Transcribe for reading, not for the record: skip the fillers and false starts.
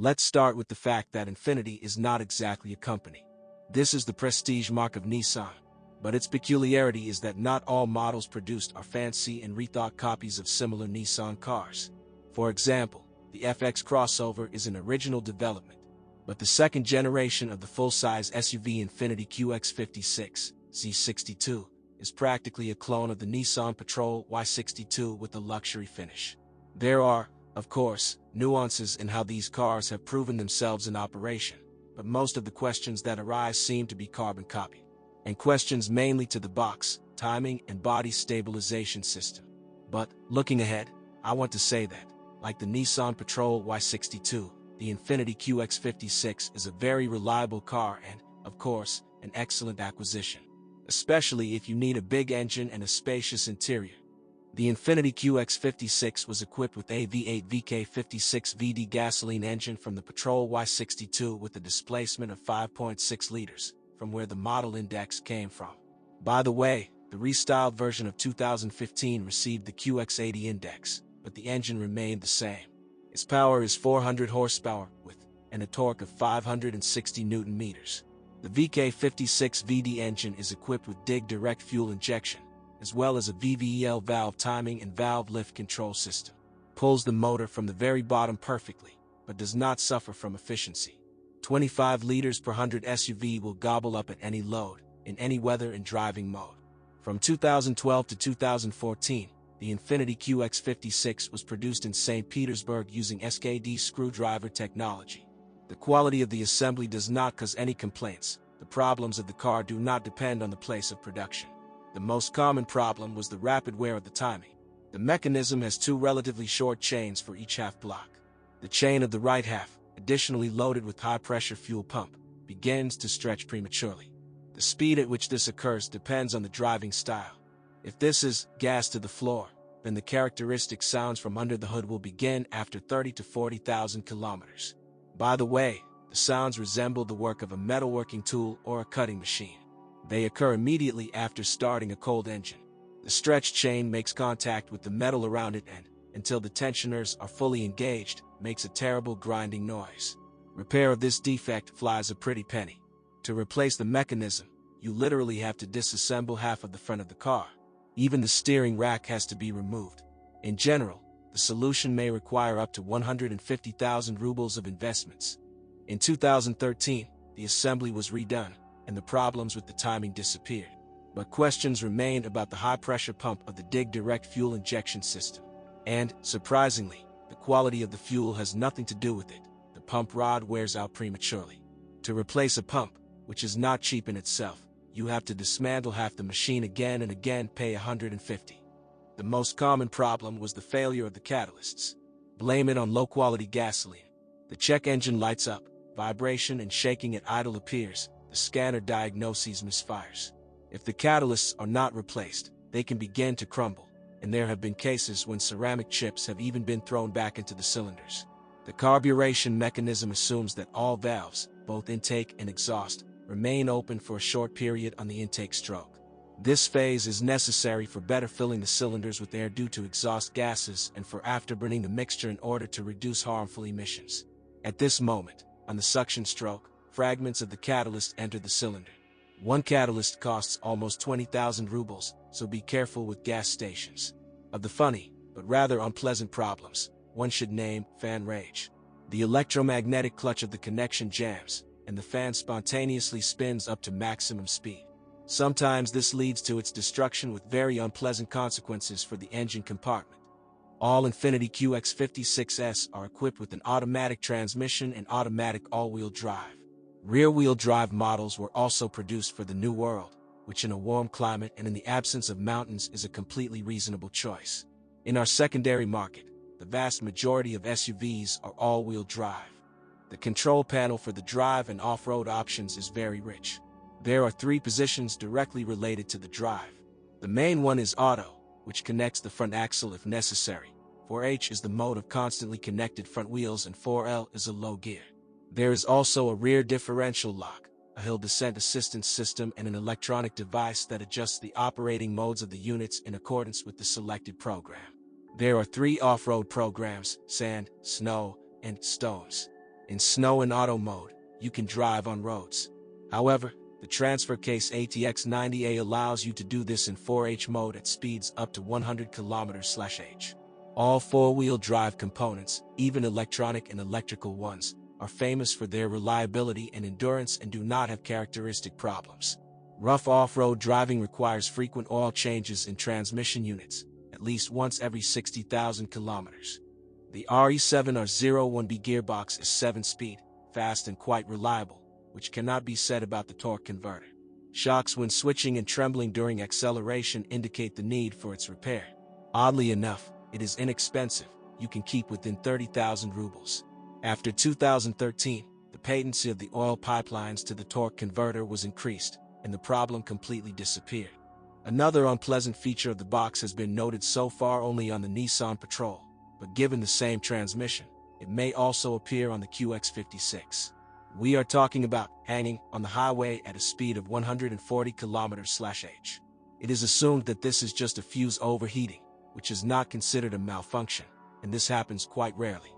Let's start with the fact that Infiniti is not exactly a company. This is the prestige mark of Nissan, but its peculiarity is that not all models produced are fancy and rethought copies of similar Nissan cars. For example, the FX crossover is an original development, but the second generation of the full-size SUV Infiniti QX56, Z62, is practically a clone of the Nissan Patrol Y62 with a luxury finish. There are, of course, nuances in how these cars have proven themselves in operation, but most of the questions that arise seem to be carbon copied, and questions mainly to the box, timing, and body stabilization system. But, looking ahead, I want to say that, like the Nissan Patrol Y62, the Infiniti QX56 is a very reliable car and, of course, an excellent acquisition, especially if you need a big engine and a spacious interior. The Infiniti QX56 was equipped with a V8 VK56 VD gasoline engine from the Patrol Y62 with a displacement of 5.6 liters, from where the model index came from. By the way, the restyled version of 2015 received the QX80 index, but the engine remained the same. Its power is 400 horsepower and a torque of 560 Newton meters. The VK56 VD engine is equipped with DIG direct fuel injection, as well as a VVEL valve timing and valve lift control system. Pulls the motor from the very bottom perfectly, but does not suffer from efficiency. 25 liters per 100 SUV will gobble up at any load, in any weather and driving mode. From 2012 to 2014, the Infiniti QX56 was produced in St. Petersburg using SKD screwdriver technology. The quality of the assembly does not cause any complaints. The problems of the car do not depend on the place of production. The most common problem was the rapid wear of the timing. The mechanism has two relatively short chains for each half block. The chain of the right half, additionally loaded with high-pressure fuel pump, begins to stretch prematurely. The speed at which this occurs depends on the driving style. If this is gas to the floor, then the characteristic sounds from under the hood will begin after 30 to 40,000 kilometers. By the way, the sounds resemble the work of a metalworking tool or a cutting machine. They occur immediately after starting a cold engine. The stretch chain makes contact with the metal around it and, until the tensioners are fully engaged, makes a terrible grinding noise. Repair of this defect flies a pretty penny. To replace the mechanism, you literally have to disassemble half of the front of the car. Even the steering rack has to be removed. In general, the solution may require up to 150,000 rubles of investments. In 2013, the assembly was redone, and the problems with the timing disappeared. But questions remained about the high-pressure pump of the DIG direct fuel injection system. And, surprisingly, the quality of the fuel has nothing to do with it. The pump rod wears out prematurely. To replace a pump, which is not cheap in itself, you have to dismantle half the machine again and again, pay 150. The most common problem was the failure of the catalysts. Blame it on low-quality gasoline. The check engine lights up, vibration and shaking at idle appears, the scanner diagnoses misfires. If the catalysts are not replaced, they can begin to crumble, and there have been cases when ceramic chips have even been thrown back into the cylinders. The carburation mechanism assumes that all valves, both intake and exhaust, remain open for a short period on the intake stroke. This phase is necessary for better filling the cylinders with air due to exhaust gases and for afterburning the mixture in order to reduce harmful emissions. At this moment, on the suction stroke, fragments of the catalyst enter the cylinder. One catalyst costs almost 20,000 rubles, so be careful with gas stations. Of the funny, but rather unpleasant problems, one should name fan rage. The electromagnetic clutch of the connection jams, and the fan spontaneously spins up to maximum speed. Sometimes this leads to its destruction with very unpleasant consequences for the engine compartment. All Infiniti QX56s are equipped with an automatic transmission and automatic all-wheel drive. Rear-wheel drive models were also produced for the New World, which in a warm climate and in the absence of mountains is a completely reasonable choice. In our secondary market, the vast majority of SUVs are all-wheel drive. The control panel for the drive and off-road options is very rich. There are 3 positions directly related to the drive. The main one is auto, which connects the front axle if necessary. 4H is the mode of constantly connected front wheels and 4L is a low gear. There is also a rear differential lock, a hill descent assistance system and an electronic device that adjusts the operating modes of the units in accordance with the selected program. There are 3 off-road programs: sand, snow, and stones. In snow and auto mode, you can drive on roads. However, the transfer case ATX90A allows you to do this in 4H mode at speeds up to 100 km/h. All four-wheel drive components, even electronic and electrical ones, are famous for their reliability and endurance and do not have characteristic problems. Rough off-road driving requires frequent oil changes in transmission units, at least once every 60,000 kilometers. The RE7R01B gearbox is 7-speed, fast and quite reliable, which cannot be said about the torque converter. Shocks when switching and trembling during acceleration indicate the need for its repair. Oddly enough, it is inexpensive. You can keep within 30,000 rubles. After 2013, the patency of the oil pipelines to the torque converter was increased, and the problem completely disappeared. Another unpleasant feature of the box has been noted so far only on the Nissan Patrol, but given the same transmission, it may also appear on the QX56. We are talking about hanging on the highway at a speed of 140 km/h. It is assumed that this is just a fuse overheating, which is not considered a malfunction, and this happens quite rarely.